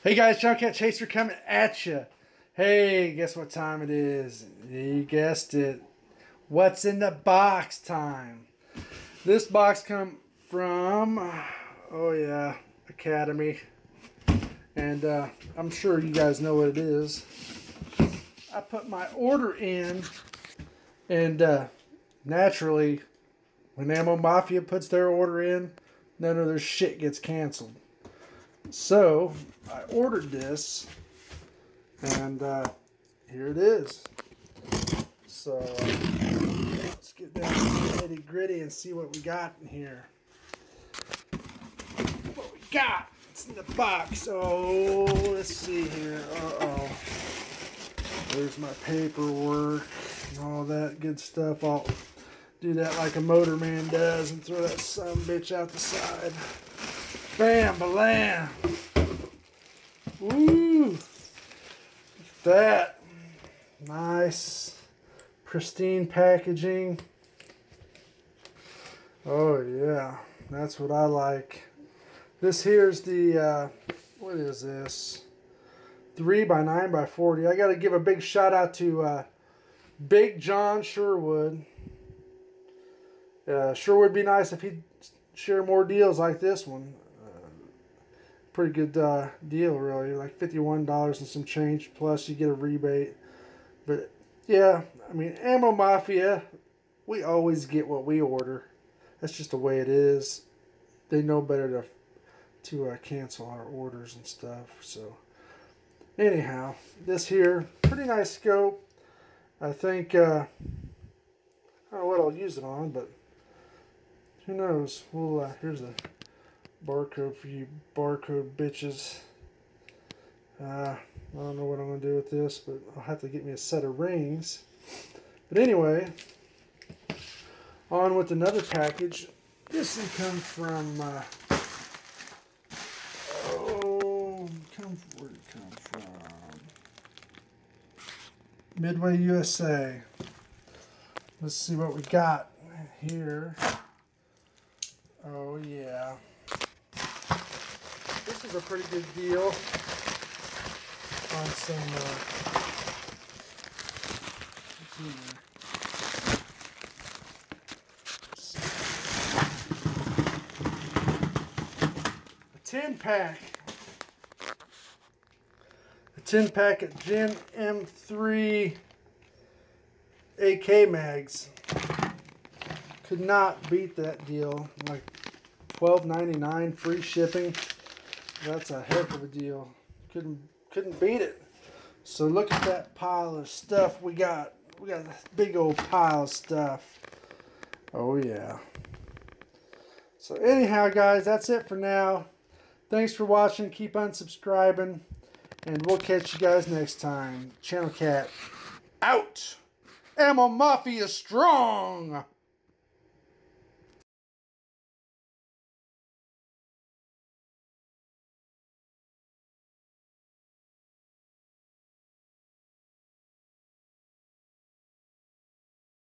Hey guys, John Cat Chaser coming at you. Hey, guess what time it is? You guessed it. What's in the box time? This box come from, oh yeah, Academy. And I'm sure you guys know what it is. I put my order in, and naturally, when Ammo Mafia puts their order in, none of their shit gets canceled. So I ordered this, and here it is. So let's get down to the nitty gritty and see what we got in here. What we got? It's in the box. Oh, let's see here. Uh-oh. There's my paperwork and all that good stuff. I'll do that like a motorman does and throw that sumbitch out the side. Bam, balam. Woo. Look at that. Nice, pristine packaging. Oh yeah, that's what I like. This here's the, what is this? 3x9x40. I got to give a big shout out to Big John Sherwood. Sure would be nice if he'd share more deals like this one. Pretty good deal, really. Like $51 and some change, plus you get a rebate. But yeah, I mean, Ammo Mafia, we always get what we order. That's just the way it is. They know better to cancel our orders and stuff. So anyhow, this here, pretty nice scope. I think, I don't know what I'll use it on, but who knows. We'll, here's a barcode for you barcode bitches. I don't know what I'm going to do with this, but I'll have to get me a set of rings. But anyway, on with another package. This one comes from, where'd it come from? Midway, USA. Let's see what we got here. Oh yeah. This is a pretty good deal on some a 10-pack. A 10-pack at Gen M3 AK mags. Could not beat that deal. Like $12.99 free shipping. That's a heck of a deal. Couldn't beat it. So look at that pile of stuff we got. We got a big old pile of stuff. Oh yeah. So anyhow, guys, that's it for now. Thanks for watching. Keep unsubscribing, and we'll catch you guys next time. Channel Cat out. Ammo Mafia strong.